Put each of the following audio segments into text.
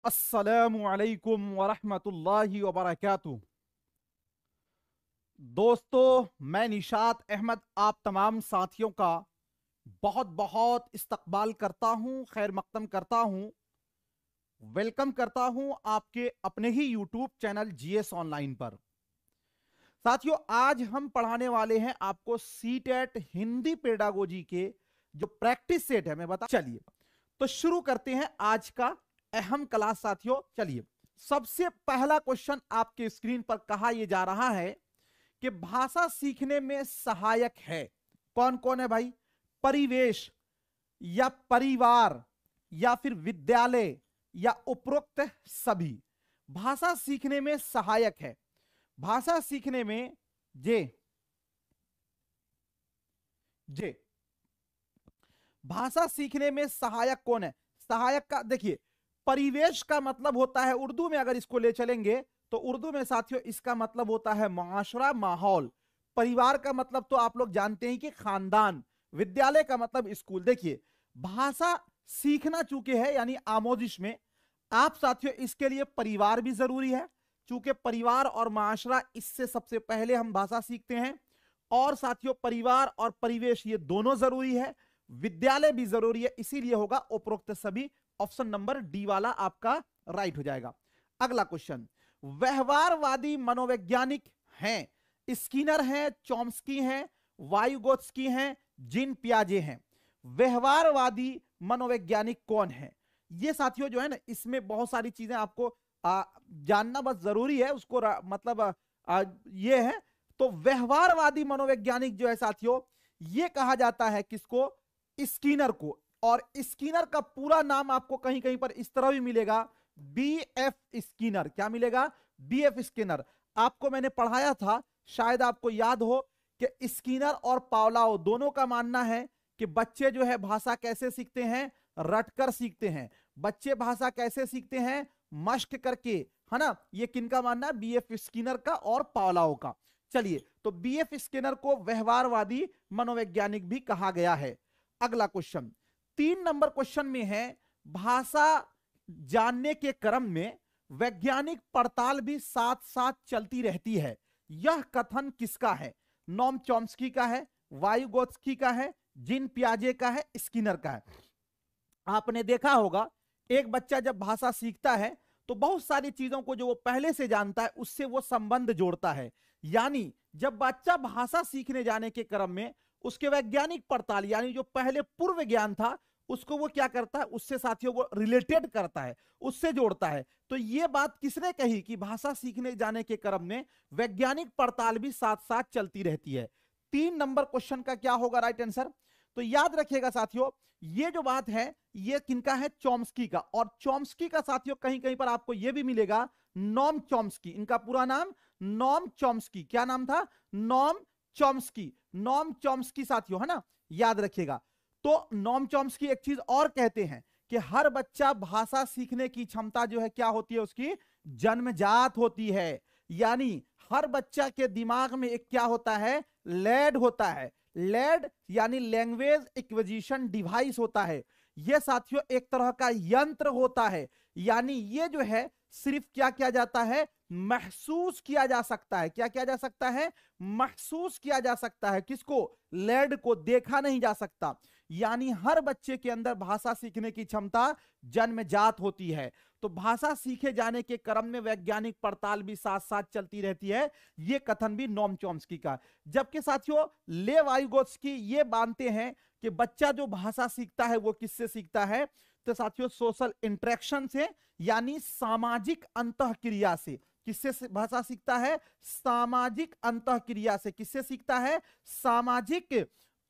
अस्सलामुअलैकुम वरहमतुल्लाहि वबरकातुहू। दोस्तों, मैं निशात अहमद आप तमाम साथियों का बहुत बहुत इस्तकबाल करता हूं, खैर मकदम करता हूं, वेलकम करता हूं आपके अपने ही यूट्यूब चैनल जीएस ऑनलाइन पर। साथियों, आज हम पढ़ाने वाले हैं आपको सीटेट हिंदी पेडागोजी के जो प्रैक्टिस सेट है, मैं बता चलिए तो शुरू करते हैं आज का अहम क्लास। साथियों चलिए, सबसे पहला क्वेश्चन आपके स्क्रीन पर कहा यह जा रहा है कि भाषा सीखने में सहायक है। कौन कौन है भाई? परिवेश या परिवार या फिर विद्यालय या उपरोक्त सभी। भाषा सीखने में सहायक है। भाषा सीखने में जे जे भाषा सीखने में सहायक कौन है? सहायक का देखिए, परिवेश का मतलब होता है, उर्दू में अगर इसको ले चलेंगे तो उर्दू में साथियों इसका मतलब होता है माशरा, माहौल। परिवार का मतलब तो आप लोग जानते हैं कि खानदान। विद्यालय का मतलब स्कूल। देखिए, भाषा सीखना चूंकि है यानी आमोजिश में, आप साथियों इसके लिए परिवार भी जरूरी है। चूंकि परिवार और माशरा, इससे सबसे पहले हम भाषा सीखते हैं। और साथियों परिवार और परिवेश ये दोनों जरूरी है, विद्यालय भी जरूरी है, इसीलिए होगा उपरोक्त सभी। ऑप्शन नंबर डी वाला आपका राइट हो जाएगा। अगला क्वेश्चन, व्यवहारवादी मनोवैज्ञानिक हैं, स्किनर हैं, चॉम्स्की हैं, वाइगोत्स्की हैं, जीन पियाजे हैं। व्यवहारवादी मनोवैज्ञानिक कौन है? ये साथियों जो है ना, इसमें बहुत सारी चीजें आपको जानना बस जरूरी है, उसको मतलब ये है। तो व्यवहारवादी मनोवैज्ञानिक जो है साथियों, ये कहा जाता है किसको? स्किनर को। और स्किनर का पूरा नाम आपको कहीं कहीं पर इस तरह भी मिलेगा, बी एफ स्किनर। क्या मिलेगा? B F Skinner. आपको मैंने पढ़ाया था, शायद आपको याद हो, कि स्किनर और पावलाओ दोनों का मानना है कि बच्चे जो है भाषा कैसे सीखते हैं? रटकर सीखते हैं। बच्चे भाषा कैसे सीखते हैं? मश्क करके, है ना। ये किनका मानना है? बी एफ स्किनर का और पावलाओ का। चलिए, तो बी एफ स्किनर को व्यवहारवादी मनोवैज्ञानिक भी कहा गया है। अगला क्वेश्चन, 3 नंबर क्वेश्चन में है, भाषा जानने के क्रम में वैज्ञानिक पड़ताल भी साथ साथ चलती रहती है। यह कथन किसका है? नोम चॉम्स्की का है, वाइगोत्स्की का है, जीन पियाजे का है, स्किनर का है। आपने देखा होगा, एक बच्चा जब भाषा सीखता है तो बहुत सारी चीजों को जो वो पहले से जानता है उससे वो संबंध जोड़ता है। यानी जब बच्चा भाषा सीखने जाने के क्रम में उसके वैज्ञानिक पड़ताल, यानी जो पहले पूर्व ज्ञान था, उसको वो क्या करता है? उससे साथियों वो रिलेटेड करता है, उससे जोड़ता है। तो ये बात किसने कही कि भाषा सीखने जाने के क्रम में वैज्ञानिक पड़ताल भी साथ साथ चलती रहती है। 3 नंबर क्वेश्चन का क्या होगा राइट आंसर? तो याद रखिएगा साथियों, ये जो बात है ये किनका है? चॉम्स्की का। और चॉम्स्की का साथियों कहीं कहीं पर आपको ये भी मिलेगा नोम चॉम्स्की। इनका पूरा नाम नोम चॉम्स्की। क्या नाम था? Noam Chomsky. नोम चॉम्स्की साथियों, है ना, याद रखिएगा। तो नोम चॉम्स्की एक चीज और कहते हैं कि हर बच्चा भाषा सीखने की क्षमता जो है क्या होती है? उसकी जन्मजात होती है। यानी हर बच्चा के दिमाग में एक क्या होता है? लेड होता है। लेड यानी लैंग्वेज एक्विजिशन डिवाइस होता है। यह साथियों एक तरह का यंत्र होता है। यानी ये जो है सिर्फ क्या किया जाता है? महसूस किया जा सकता है। क्या किया जा सकता है? महसूस किया जा सकता है। किसको? लेड को। देखा नहीं जा सकता। यानी हर बच्चे के अंदर भाषा सीखने की क्षमता जन्मजात होती है। तो भाषा सीखे जाने के क्रम में वैज्ञानिक पड़ताल भी साथ साथ चलती रहती है। यह कथन भी नोम चॉम्स्की का। जबकि साथियों ले वाइगोत्स्की ये मानते हैं कि बच्चा जो भाषा सीखता है वो किससे सीखता है? तो साथियों सोशल इंटरेक्शन से, यानी सामाजिक अंतःक्रिया से। किससे भाषा सीखता है? सामाजिक अंतःक्रिया से। किससे सीखता है? सामाजिक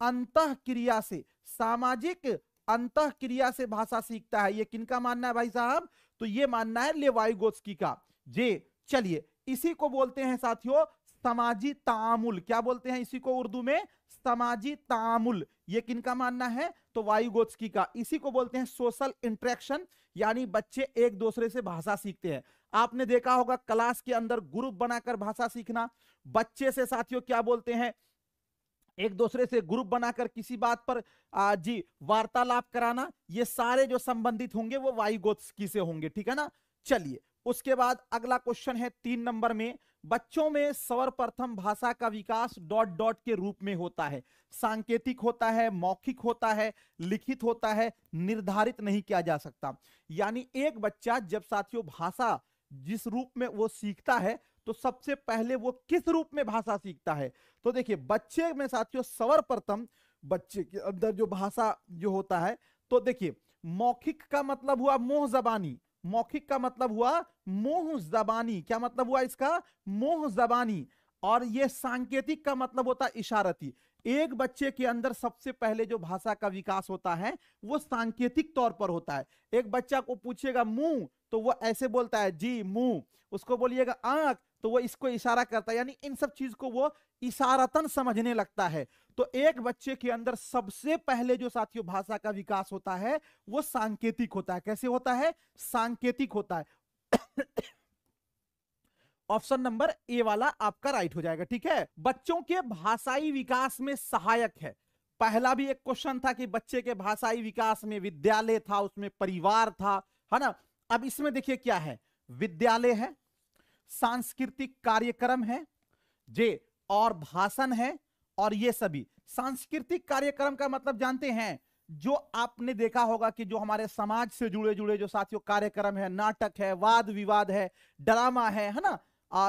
अंतःक्रिया से। सामाजिक अंतःक्रिया से भाषा सीखता है। ये किनका मानना है भाई साहब? तो ये मानना है लेवाइगोत्स्की का। जे चलिए, इसी को बोलते हैं साथियों समाजी तामुल। क्या बोलते हैं इसी को उर्दू में? समाजी तामुल। ये किनका मानना है? तो वाइगोत्स्की का। इसी को बोलते हैं सोशल इंटरेक्शन, यानी बच्चे एक दूसरे से भाषा सीखते हैं। आपने देखा होगा क्लास के अंदर ग्रुप बनाकर भाषा सीखना। बच्चे से साथियों क्या बोलते हैं? एक दूसरे से ग्रुप बनाकर किसी बात पर जी वार्तालाप कराना, ये सारे जो संबंधित होंगे वो वायुगोत्स्की से होंगे, ठीक है ना। चलिए उसके बाद अगला क्वेश्चन है 3 नंबर में, बच्चों में सर्वप्रथम भाषा का विकास डॉट डॉट के रूप में होता है। सांकेतिक होता है, मौखिक होता है, लिखित होता है, निर्धारित नहीं किया जा सकता। यानी एक बच्चा जब साथियों भाषा जिस रूप में वो सीखता है तो सबसे पहले वो किस रूप में भाषा सीखता है। तो देखिए बच्चे में साथियों सर्वप्रथम बच्चे के अंदर जो भाषा जो होता है, तो देखिए मौखिक का मतलब हुआ मोह जबानी, मौखिक का मतलब हुआ मोह जबानी, क्या मतलब हुआ इसका, मोह जबानी। और ये सांकेतिक का मतलब होता है इशारती। एक बच्चे के अंदर सबसे पहले जो भाषा का विकास होता है वो सांकेतिक तौर पर होता है। एक बच्चा को पूछेगा मुंह तो वो ऐसे बोलता है जी मुंह, उसको बोलिएगा आंख तो वो इसको इशारा करता है, यानी इन सब चीज को वो इशारतन समझने लगता है। तो एक बच्चे के अंदर सबसे पहले जो साथियों भाषा का विकास होता है वो सांकेतिक होता है। कैसे होता है, सांकेतिक होता है। ऑप्शन नंबर ए वाला आपका राइट हो जाएगा, ठीक है। बच्चों के भाषाई विकास में सहायक है, पहला भी एक क्वेश्चन था कि बच्चे के भाषाई विकास में विद्यालय था, उसमें परिवार था, है ना। अब इसमें देखिए क्या है, विद्यालय है, सांस्कृतिक कार्यक्रम है जे, और भाषण है, और ये सभी सांस्कृतिक कार्यक्रम का मतलब जानते हैं, जो आपने देखा होगा कि जो हमारे समाज से जुड़े जुड़े जो साथियों कार्यक्रम है, नाटक है, वाद विवाद है, ड्रामा है ना,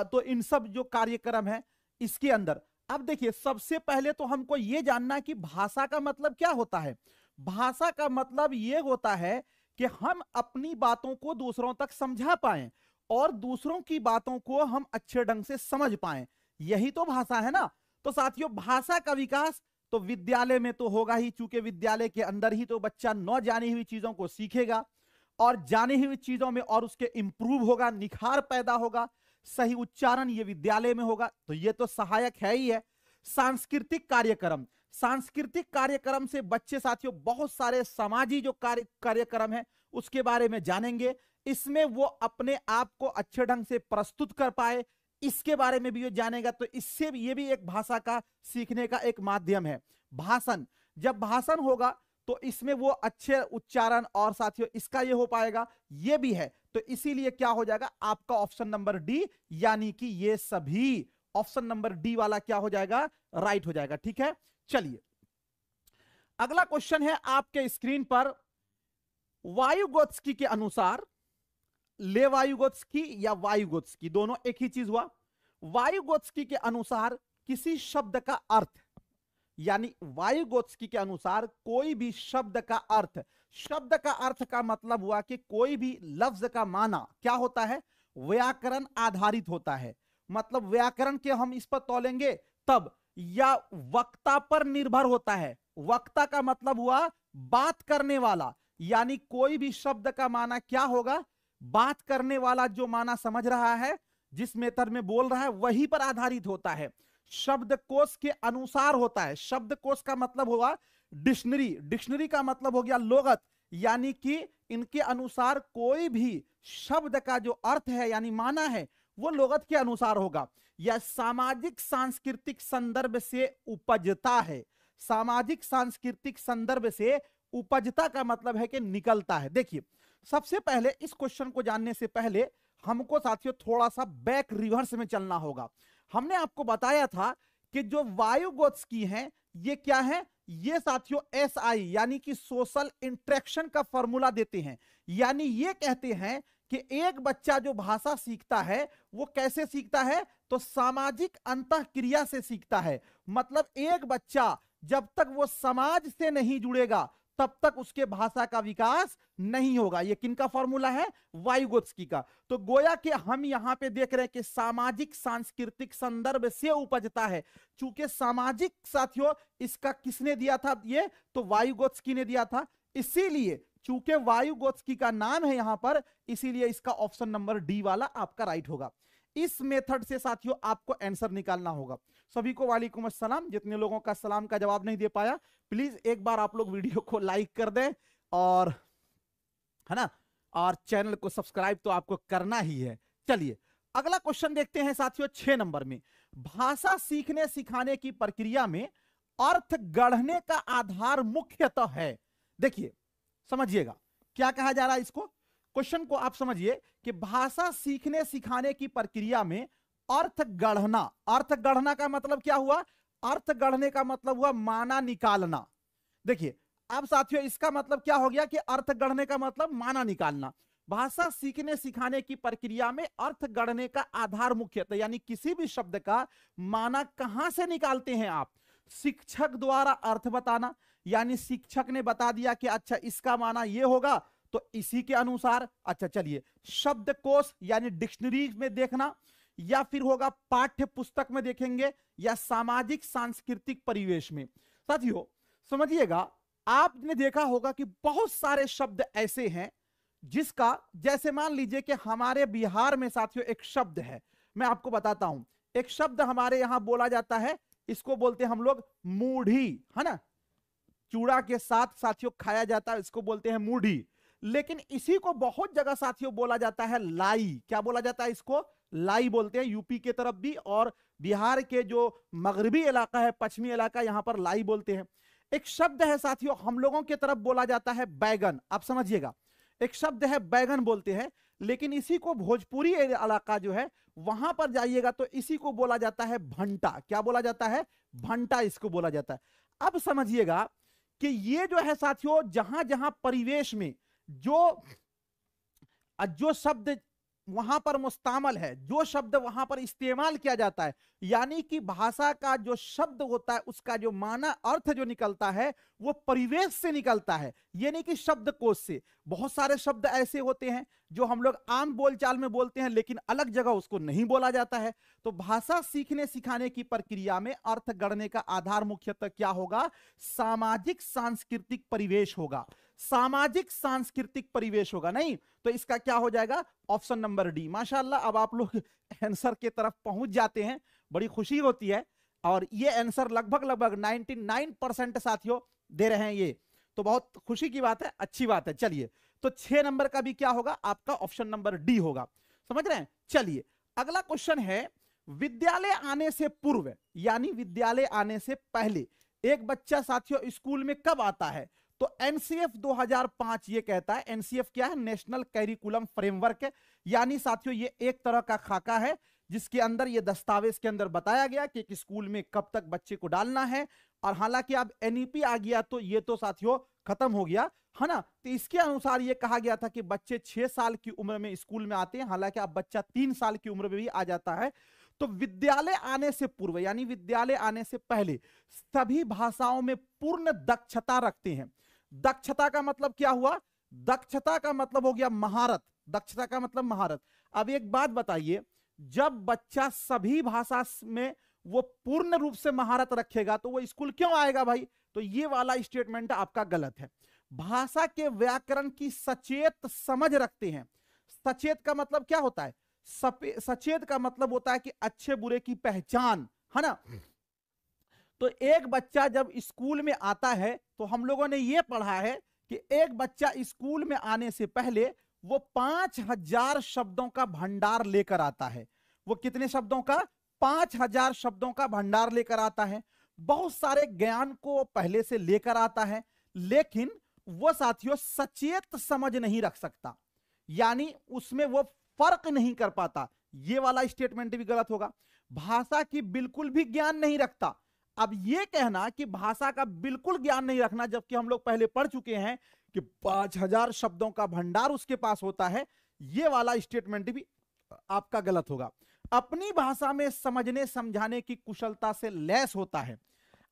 तो इन सब जो कार्यक्रम है इसके अंदर। अब देखिए सबसे पहले तो हमको यह जानना कि भाषा का मतलब क्या होता है। भाषा का मतलब यह होता है कि हम अपनी बातों को दूसरों तक समझा पाएं और दूसरों की बातों को हम अच्छे ढंग से समझ पाएं, यही तो भाषा है ना। तो साथियों भाषा का विकास तो विद्यालय में तो होगा ही, चूंकि विद्यालय के अंदर ही तो बच्चा न जानी हुई चीजों को सीखेगा और जानी हुई चीजों में और उसके इंप्रूव होगा, निखार पैदा होगा, सही उच्चारण ये विद्यालय में होगा, तो ये तो सहायक है ही है। सांस्कृतिक कार्यक्रम, सांस्कृतिक कार्यक्रम से बच्चे साथियों बहुत सारे समाजी जो कार्यक्रम है उसके बारे में जानेंगे, इसमें वो अपने आप को अच्छे ढंग से प्रस्तुत कर पाए इसके बारे में भी ये जानेगा, तो इससे भी ये भी एक भाषा का सीखने का एक माध्यम है। भाषण, जब भाषण होगा तो इसमें वो अच्छे उच्चारण और साथियों इसका ये हो पाएगा, ये भी है, तो इसीलिए क्या हो जाएगा आपका ऑप्शन नंबर डी, यानी कि ये सभी ऑप्शन नंबर डी वाला क्या हो जाएगा, राइट हो जाएगा, ठीक है। चलिए अगला क्वेश्चन है आपके स्क्रीन पर, वायुगोत्स्की के अनुसार, लेवायुगोत्स्की या वायुगोत्स्की दोनों एक ही चीज हुआ। वायुगोत्स्की के अनुसार किसी शब्द का अर्थ, यानी वायुगोत्स्की के अनुसार कोई भी शब्द का अर्थ, शब्द का अर्थ का मतलब हुआ कि कोई भी लफ्ज का माना क्या होता है, व्याकरण आधारित होता है। मतलब व्याकरण के हम इस पर तोलेंगे तब, या वक्ता पर निर्भर होता है। वक्ता का मतलब हुआ बात करने वाला, यानी कोई भी शब्द का माना क्या होगा, बात करने वाला जो माना समझ रहा है, जिस मेथड में बोल रहा है वही पर आधारित होता है। शब्दकोश के अनुसार होता है, शब्दकोश का मतलब होगा डिक्शनरी, डिक्शनरी का मतलब हो गया लोगत, यानी कि इनके अनुसार कोई भी शब्द का जो अर्थ है यानी माना है वो लोगत के अनुसार होगा, या सामाजिक सांस्कृतिक संदर्भ से उपजता है। सामाजिक सांस्कृतिक संदर्भ से उपजता का मतलब है कि निकलता है। देखिए सबसे पहले इस क्वेश्चन को जानने से पहले हमको साथियों थोड़ा सा बैक रिवर्स में चलना होगा। हमने आपको बताया था कि जो वायुगोत्स्की हैं ये क्या है, ये साथियों एसआई यानी कि सोशल इंटरेक्शन का फॉर्मूला देते हैं। यानी ये कहते हैं कि एक बच्चा जो भाषा सीखता है वो कैसे सीखता है, तो सामाजिक अंतःक्रिया से सीखता है। मतलब एक बच्चा जब तक वो समाज से नहीं जुड़ेगा तब तक उसके भाषा का विकास नहीं होगा। ये किनका फॉर्मूला है, वायुगोत्स्की का। तो गोया कि हम यहां पे देख रहे हैं कि सामाजिक सांस्कृतिक संदर्भ से उपजता है। चूंकि सामाजिक साथियों इसका किसने दिया था, ये तो वायुगोत्स्की ने दिया था, इसीलिए चूंकि वायुगोत्स्की का नाम है यहां पर, इसीलिए इसका ऑप्शन नंबर डी वाला आपका राइट होगा। इस मेथड से साथियों आपको आंसर निकालना होगा। सभी को वालेकुम अस्सलाम। जितने लोगों का सलाम का जवाब नहीं दे पाया प्लीज एक बार आप लोग वीडियो को लाइक कर दें, और है ना, और चैनल को सब्सक्राइब तो आपको करना ही है। चलिए अगला क्वेश्चन देखते हैं साथियों 6 नंबर में। भाषा सीखने सिखाने की प्रक्रिया में अर्थ गढ़ने का आधार मुख्यतः है। देखिए समझिएगा क्या कहा जा रहा है इसको, क्वेश्चन को आप समझिए कि भाषा सीखने सिखाने की प्रक्रिया में अर्थ गढ़ना, अर्थ गढ़ना का मतलब क्या हुआ, अर्थ गढ़ने का मतलब हुआ माना निकालना। देखिए अब साथियों इसका मतलब क्या हो गया कि अर्थ गढ़ने का मतलब माना निकालना। भाषा सीखने सिखाने की प्रक्रिया में अर्थ गढ़ने का आधार मुख्यतः, यानी किसी भी शब्द का माना कहां से निकालते हैं आप, शिक्षक द्वारा अर्थ बताना, यानी शिक्षक ने बता दिया कि अच्छा इसका माना ये होगा तो इसी के अनुसार, अच्छा चलिए शब्दकोश यानी डिक्शनरी में देखना, या फिर होगा पाठ्य पुस्तक में देखेंगे, या सामाजिक सांस्कृतिक परिवेश में। साथियों समझिएगा, आपने देखा होगा कि बहुत सारे शब्द ऐसे हैं जिसका, जैसे मान लीजिए कि हमारे बिहार में साथियों एक शब्द है, मैं आपको बताता हूं, एक शब्द हमारे यहां बोला जाता है, इसको बोलते हैं हम लोग मूढ़ी, है ना, चूड़ा के साथ साथियों खाया जाता है, इसको बोलते हैं मूढ़ी। लेकिन इसी को बहुत जगह साथियों बोला जाता है लाई। क्या बोला जाता है इसको, लाई बोलते हैं, यूपी के तरफ भी, और बिहार के जो मगरबी इलाका है, पश्चिमी इलाका, यहां पर लाई बोलते हैं। एक शब्द है साथियों हम लोगों के तरफ बोला जाता है बैगन, आप समझिएगा, एक शब्द है बैगन बोलते हैं, लेकिन इसी को भोजपुरी इलाका जो है वहां पर जाइएगा तो इसी को बोला जाता है भंटा। क्या बोला जाता है, भंटा इसको बोला जाता है। अब समझिएगा कि ये जो है साथियों जहां जहां परिवेश में जो शब्द वहां पर मुस्तामल है, जो शब्द वहां पर इस्तेमाल किया जाता है, यानी कि भाषा का जो शब्द होता है उसका जो माना अर्थ जो निकलता है वो परिवेश से निकलता है, ये नहीं कि शब्दकोश से। बहुत सारे शब्द ऐसे होते हैं जो हम लोग आम बोलचाल में बोलते हैं लेकिन अलग जगह उसको नहीं बोला जाता है। तो भाषा सीखने सिखाने की प्रक्रिया में अर्थ गढ़ने का आधार मुख्यतः क्या होगा, सामाजिक सांस्कृतिक परिवेश होगा, सामाजिक सांस्कृतिक परिवेश होगा। नहीं तो इसका क्या हो जाएगा, ऑप्शन नंबर डी। माशाअल्लाह अब आप लोग आंसर की तरफ पहुंच जाते हैं, बड़ी खुशी होती है, और ये आंसर लगभग 99% साथियों दे रहे हैं, ये तो बहुत खुशी की बात है, अच्छी बात है। चलिए तो 6 नंबर का भी क्या होगा आपका, ऑप्शन नंबर डी होगा, समझ रहे हैं। चलिए अगला क्वेश्चन है, विद्यालय आने से पूर्व यानी विद्यालय आने से पहले एक बच्चा साथियों स्कूल में कब आता है, तो एनसीएफ 2005 ये कहता है, एनसीएफ क्या है, नेशनल कैरिकुलम फ्रेमवर्क, यानी साथियों ये एक तरह का खाका है जिसके अंदर ये दस्तावेज के अंदर बताया गया कि एक स्कूल में कब तक बच्चे को डालना है। और हालांकि अब एनईपी आ गया तो ये तो साथियों खत्म हो गया है ना, तो इसके अनुसार ये कहा गया था कि बच्चे 6 साल की उम्र में स्कूल में आते हैं, हालांकि अब बच्चा 3 साल की उम्र में भी आ जाता है। तो विद्यालय आने से पूर्व यानी विद्यालय आने से पहले सभी भाषाओं में पूर्ण दक्षता रखते हैं। दक्षता का मतलब क्या हुआ, दक्षता का मतलब हो गया महारत, दक्षता का मतलब महारत। अब एक बात बताइए, जब बच्चा सभी भाषा में वो पूर्ण रूप से महारत रखेगा तो वो स्कूल क्यों आएगा भाई, तो ये वाला स्टेटमेंट आपका गलत है। भाषा के व्याकरण की सचेत समझ रखते हैं। सचेत का मतलब क्या होता है, सचेत का मतलब होता है कि अच्छे बुरे की पहचान, है ना। तो एक बच्चा जब स्कूल में आता है तो हम लोगों ने यह पढ़ा है कि एक बच्चा स्कूल में आने से पहले वो 5000 शब्दों का भंडार लेकर आता है। वो कितने शब्दों का, 5000 शब्दों का भंडार लेकर आता है। बहुत सारे ज्ञान को पहले से लेकर आता है, लेकिन वो साथियों सचेत समझ नहीं रख सकता, यानी उसमें वो फर्क नहीं कर पाता। ये वाला स्टेटमेंट भी गलत होगा। भाषा की बिल्कुल भी ज्ञान नहीं रखता। अब ये कहना कि भाषा का बिल्कुल ज्ञान नहीं रखना, जबकि हम लोग पहले पढ़ चुके हैं कि 5000 शब्दों का भंडार उसके पास होता है, ये वाला स्टेटमेंट भी आपका गलत होगा। अपनी भाषा में समझने समझाने की कुशलता से लैस होता है।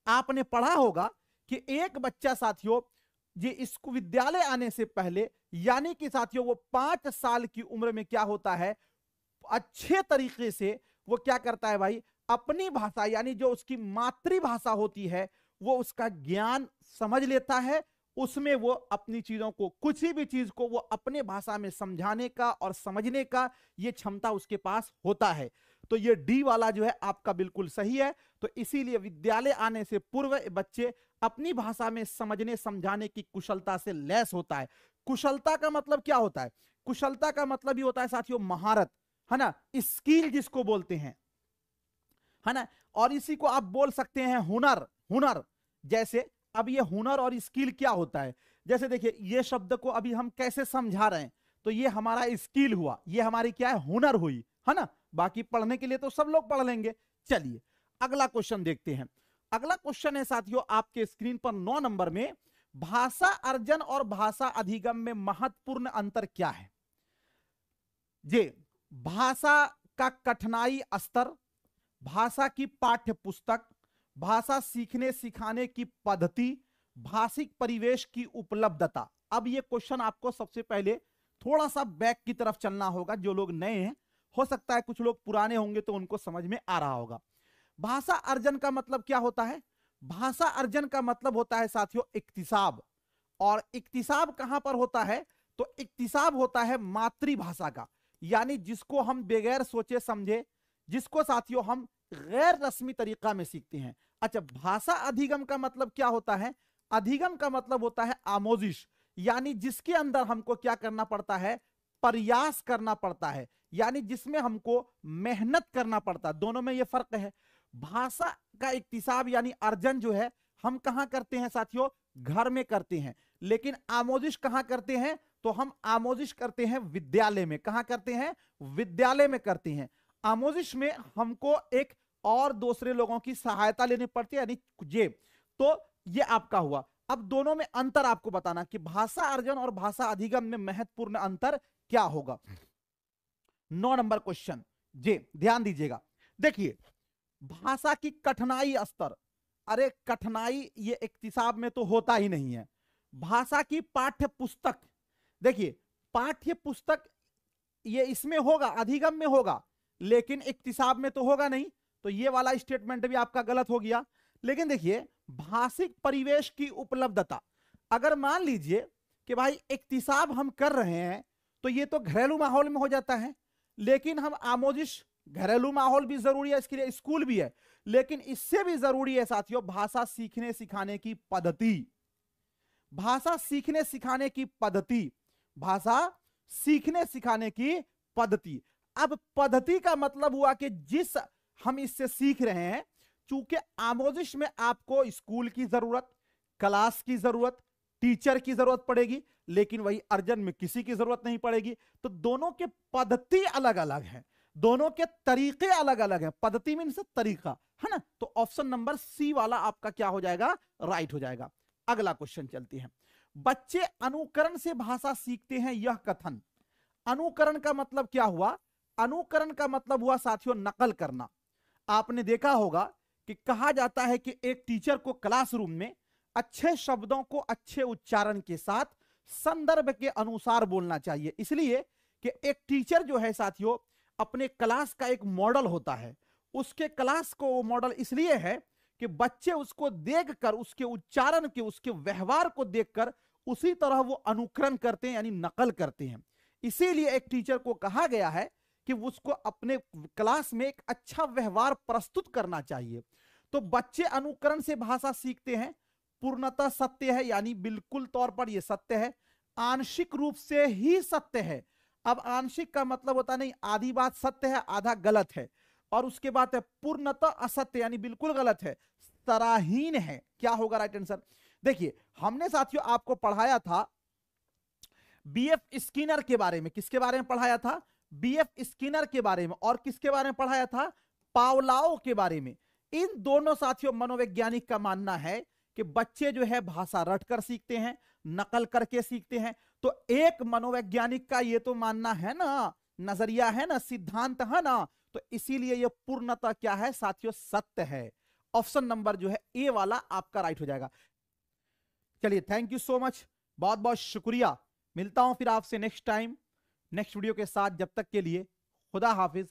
आपने पढ़ा होगा कि एक बच्चा साथियों ये इसको विद्यालय आने से पहले यानी कि साथियों वो 5 साल की उम्र में क्या होता है, अच्छे तरीके से वो क्या करता है भाई, अपनी भाषा यानी जो उसकी मातृभाषा होती है वो उसका ज्ञान समझ लेता है। उसमें वो अपनी चीजों को, कुछ भी चीज को वो अपने भाषा में समझाने का और समझने का ये क्षमता उसके पास होता है। तो ये डी वाला जो है आपका बिल्कुल सही है। तो इसीलिए विद्यालय आने से पूर्व बच्चे अपनी भाषा में समझने समझाने की कुशलता से लैस होता है। कुशलता का मतलब क्या होता है, कुशलता का मतलब ही होता है साथियों महारत, है ना, स्किल जिसको बोलते हैं, है ना। और इसी को आप बोल सकते हैं हुनर, हुनर जैसे अब ये हुनर और स्किल क्या होता है, जैसे देखिए ये शब्द को अभी हम कैसे समझा रहे हैं, तो ये हमारा स्किल हुआ, ये हमारी क्या है, हुनर हुई, है ना। बाकी पढ़ने के लिए तो सब लोग पढ़ लेंगे। चलिए अगला क्वेश्चन देखते हैं। अगला क्वेश्चन है साथियों आपके स्क्रीन पर 9 नंबर में, भाषा अर्जन और भाषा अधिगम में महत्वपूर्ण अंतर क्या है। जे भाषा का कठिनाई स्तर, भाषा की पाठ्य पुस्तक, भाषा सीखने सिखाने की पद्धति, भाषिक परिवेश की उपलब्धता। अब ये क्वेश्चन आपको सबसे पहले थोड़ा सा बैक की तरफ चलना होगा, जो लोग नए हैं, हो सकता है कुछ लोग पुराने होंगे तो उनको समझ में आ रहा होगा। भाषा अर्जन का मतलब क्या होता है, भाषा अर्जन का मतलब होता है साथियों इक्तिसाब, और इक्तिसाब कहां पर होता है, तो इक्तिसाब होता है मातृभाषा का, यानी जिसको हम बगैर सोचे समझे, जिसको साथियों हम गैर रस्मी तरीका में सीखते हैं। अच्छा, भाषा अधिगम का मतलब क्या होता है, अधिगम का मतलब होता है आमोजिश, यानी जिसके अंदर हमको क्या करना पड़ता है, प्रयास करना पड़ता है, यानी जिसमें हमको मेहनत करना पड़ता है। दोनों में ये फर्क है। भाषा का इक्तिसाब यानी अर्जन जो है हम कहां करते हैं साथियों, घर में करते हैं, लेकिन आमोजिश कहां करते हैं, तो हम आमोजिश करते हैं विद्यालय में। कहां करते हैं, विद्यालय में करते हैं। आमोजिश में हमको एक और दूसरे लोगों की सहायता लेनी पड़ती है, यानी ये तो ये आपका हुआ। अब दोनों में अंतर आपको बताना कि भाषा अर्जन और भाषा अधिगम में महत्वपूर्ण अंतर क्या होगा। 9 नंबर क्वेश्चन जे ध्यान दीजिएगा। देखिए भाषा की कठिनाई स्तर, अरे कठिनाई ये इक्तिसाब में तो होता ही नहीं है। भाषा की पाठ्य पुस्तक, देखिए पाठ्य पुस्तक ये इसमें होगा, अधिगम में होगा, लेकिन इक्तिसाब में तो होगा नहीं, तो ये वाला स्टेटमेंट भी आपका गलत हो गया। लेकिन देखिए भाषिक परिवेश की उपलब्धता, अगर मान लीजिए कि भाई इक्तिसाब हम कर रहे हैं तो ये तो घरेलू माहौल में हो जाता है, लेकिन हम आमोजिश, घरेलू माहौल भी जरूरी है, इसके लिए स्कूल भी है, लेकिन इससे भी जरूरी है साथियों भाषा सीखने सिखाने की पद्धति। भाषा सीखने सिखाने की पद्धति, भाषा सीखने सिखाने की पद्धति। अब पद्धति का मतलब हुआ कि जिस हम इससे सीख रहे हैं, चूंकि आमोजिश में आपको स्कूल की जरूरत, क्लास की जरूरत, टीचर की जरूरत पड़ेगी, लेकिन वही अर्जन में किसी की जरूरत नहीं पड़ेगी। तो दोनों के पद्धति अलग अलग है, दोनों के तरीके अलग अलग हैं। पद्धति मीन्स तरीका, है ना। तो ऑप्शन नंबर सी वाला आपका क्या हो जाएगा, राइट हो जाएगा। अगला क्वेश्चन चलते हैं। बच्चे अनुकरण से भाषा सीखते हैं, यह कथन। अनुकरण का मतलब क्या हुआ, अनुकरण का मतलब हुआ साथियों नकल करना। आपने देखा होगा कि कहा जाता है कि एक टीचर को क्लासरूम में अच्छे शब्दों को अच्छे उच्चारण के साथ संदर्भ के अनुसार बोलना चाहिए, इसलिए कि एक टीचर जो है साथियों अपने क्लास का एक मॉडल होता है। उसके क्लास को वो मॉडल इसलिए है कि बच्चे उसको देखकर, उसके उच्चारण के, उसके व्यवहार को देखकर उसी तरह वो अनुकरण करते हैं, यानी नकल करते हैं। इसीलिए एक टीचर को कहा गया है कि उसको अपने क्लास में एक अच्छा व्यवहार प्रस्तुत करना चाहिए। तो बच्चे अनुकरण से भाषा सीखते हैं, पूर्णतः सत्य है, यानी बिल्कुल तौर पर यह सत्य है। आंशिक रूप से ही सत्य है। अब आंशिक का मतलब होता नहीं आधी बात सत्य है आधा गलत है, और उसके बाद है पूर्णतः असत्य, यानी बिल्कुल गलत है, सराहीन है। क्या होगा राइट आंसर। देखिए हमने साथियों आपको पढ़ाया था बीएफ स्किनर के बारे में। किसके बारे में पढ़ाया था, बीएफ स्किनर के बारे में, और किसके बारे में पढ़ाया था, पावलाओ के बारे में। इन दोनों साथियों मनोवैज्ञानिक का मानना है कि बच्चे जो है भाषा रटकर सीखते हैं, नकल करके सीखते हैं। तो एक मनोवैज्ञानिक का ये तो मानना है ना, नजरिया है ना, सिद्धांत है ना, तो इसीलिए ये पूर्णतः क्या है साथियों, सत्य है। ऑप्शन नंबर जो है ए वाला आपका राइट हो जाएगा। चलिए थैंक यू सो मच, बहुत बहुत शुक्रिया। मिलता हूं फिर आपसे नेक्स्ट टाइम नेक्स्ट वीडियो के साथ। जब तक के लिए खुदा हाफिज,